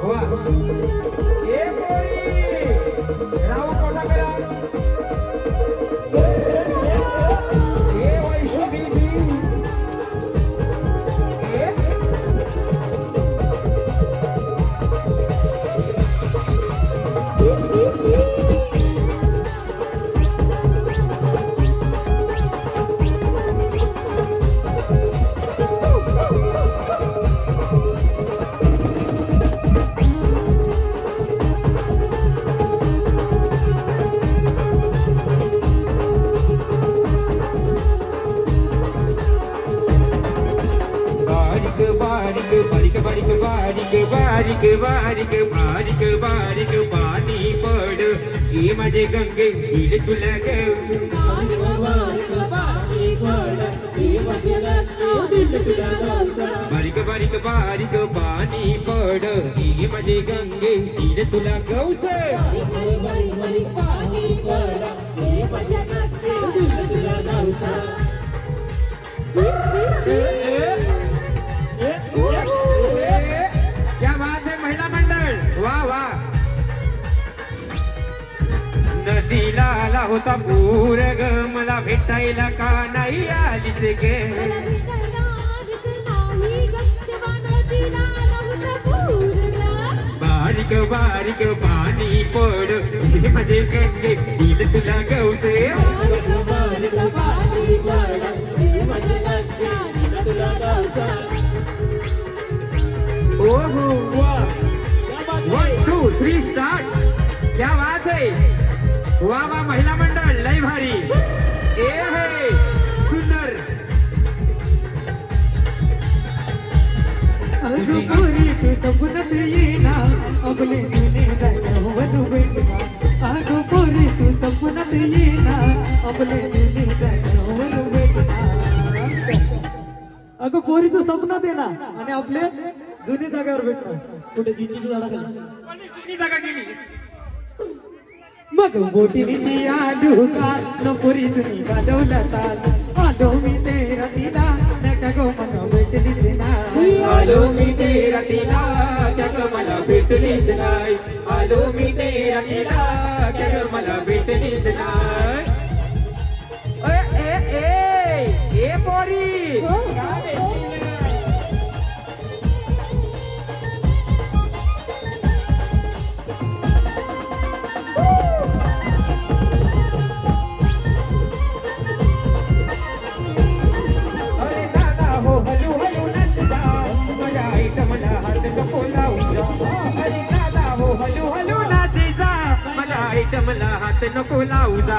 वा ए पोरी राव कोटा करा ए वैष्णवी बारीक बारीक बारीक बारीक बारीक बारीक पाणी पड हे माझे गंगे दिल तुला बारीक बारीक बारीक पाणी पड हे माझे गंगे दिल तुला गौस क्या बात है महिला मंडळ वाह वाह नदीला आला होता पूर ग मला भेटायला का नाही आलीच ग बारीक बारीक पाणी पड हे माझे गंगे दिल तुला गवसे ओहो वाह 1 2 3 स्टार्ट क्या बात है वाह वाह महिला मंडळ लय भारी ए हे सुंदर अगोरी तू सपनात येना आपले जुने जाणवून भेटना अगोरी तू सपनात येना आपले जुने जाणवून भेटना अगं पोरी तू सपनात येना आणि आपले जुने जागेवर भेटणार कुठे चिंचेच्या झाडाखाली जागा गेली मग बोटीनिशी आलू का नपुरी जुनी गाजवला ताल आलो मी तेरा तिला नका गो मला भेटलीच नाही आलो मी तेरा तिला त्या ग मला भेटलीच नाही आलो मी तेरा तिला त्या ग मला भेटलीच नाही ए ए ए ए पोरी मला हात नको लावू जा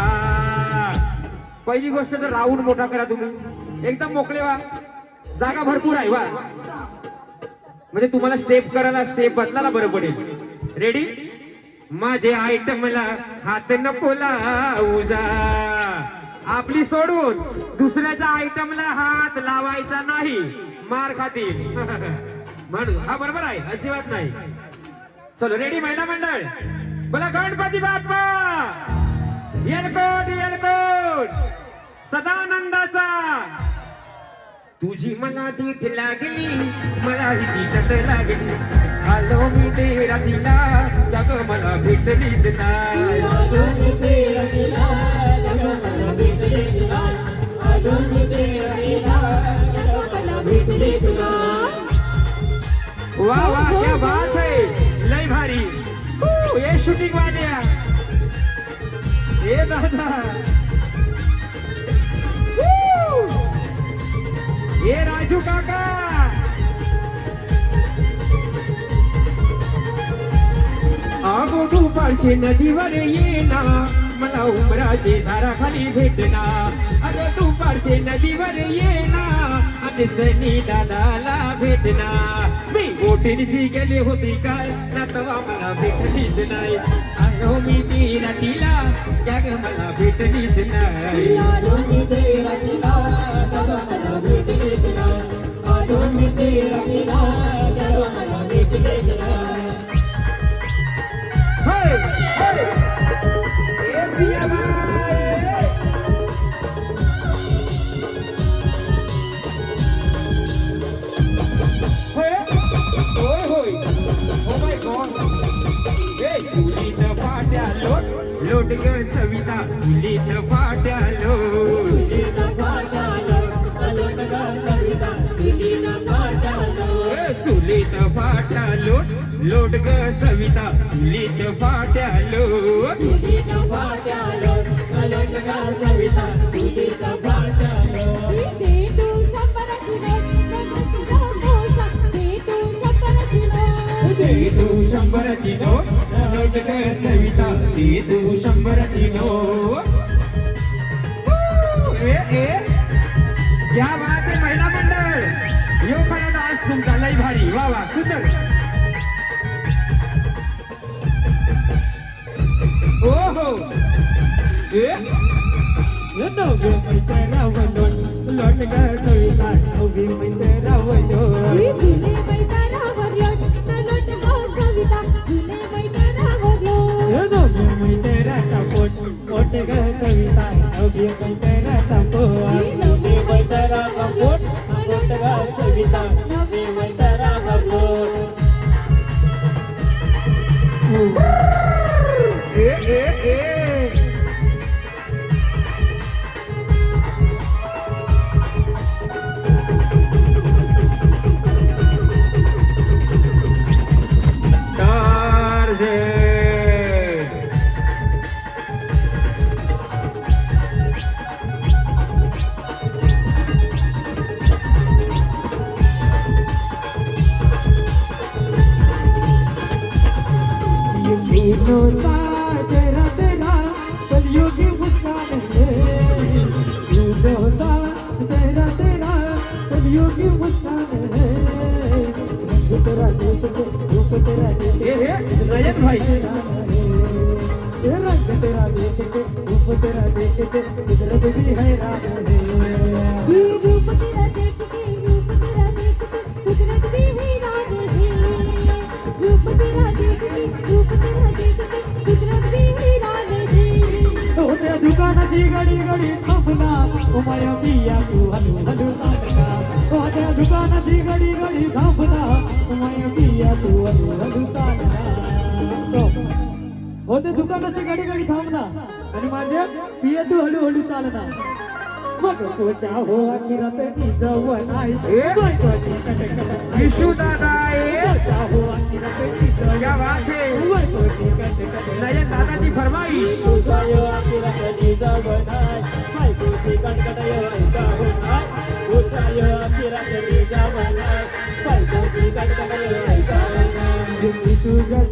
पहिली गोष्ट तर राऊंड मोठा करा तुम्ही एकदम मोकळे व्हा जागा भरपूर आहे वा म्हणजे तुम्हाला स्टेप करायला स्टेप बदलायला बरं पडेल रेडी माझे आयटमला हात नको लावू जा आपली सोडून दुसऱ्याच्या आयटमला हात लावायचा नाही मार खातील म्हणून हा बरोबर आहे अजिबात नाही चलो रेडी महिला मंडळ बोला गणपती बाप्पा येलकोट येलकोट सदानंदाचा तुझी मला दीठ लागली मला ही चीटत लागली आलो मी तेरा तिला जग मला भेटलीच नाही आलो मी तेरा तिला जग मला भेटलीच नाही आलो मी तेरा तिला जग मला भेटलीच नाही वाह वाह क्या बात है लय भारी ये शूटिंग वाल्या ये दादा ये राजू काका आगो दुपारचे नदीवर येना मला उमराचे झाडाखाली भेटना अगो दुपारचे नदीवर येना आणि सनी दादाला भेटना मी बोटीनिशी गेले होती काय ना तवा मला भेटलीच नाही आलो मी तेरा तिला त्या ग मला भेटलीच नाही आलो मी तेरा तिला त्या ग मला भेटलीच नाही आलो मी तेरा तिला त्या ग मला भेटलीच नाही हे हे ए पिया होय होय ओ माय गॉड लोट ग सविता चुलीत फाट्यालो चुलीत फाट्यालो लोट ग सविता चुलीत फाट्यालो दे तू 100ची नोट लोट ग सविता दे तू 100ची नोट क्या बात आहे महिला मंडळ यो खरा डान्स तुमचा लई भारी वा वा सुंदर ओ हो नव्हे मैत्रा रावलोट लोट ग सविता नव्हे मैत्रा रावलोट नव्हे मैत्रा पोट पोट ग सविता नव्हे मैत्रा पोट नव्हे मैत्रा पोट पोट ग सविता नव्हे मैत्रा पोट ए तेरा तेरा कलयुगी मुस्कान है तेरा तेरा कलयुगी मुस्कान है रंग तेरा देख के रूप तेरा देख के रजत भाई रंग तेरा देख के रूप तेरा देख के कुदरत भी हैरान है रूप तेरा देख के कुदरत भी हैरान है रूप तेरा देख के कुदरत भी हैरान है त्या दुकानाची गडी गडी थांबला ओ माया पिया तू हलू हलू चालला ओ त्या दुकानाची गडी गडी थांबला ओ माया पिया तू हलू हलू चालला हो त्या दुकानाची गडी गडी थांबला आणि माझ्या पिया तू हलू हलू चालला मग कोचा हो अखिरात निजवण आहे विशू दादा कोचा हो अखिरात निजवण क्या बात है कोची कट कट नयन दादाची फरमाईश उसायो अखिरात निजवण आहे माय कोची कट कट ऐका हो आहे उसायो अखिरात निजवण आहे माय कोची कट कट ऐका हो आहे तुझ्या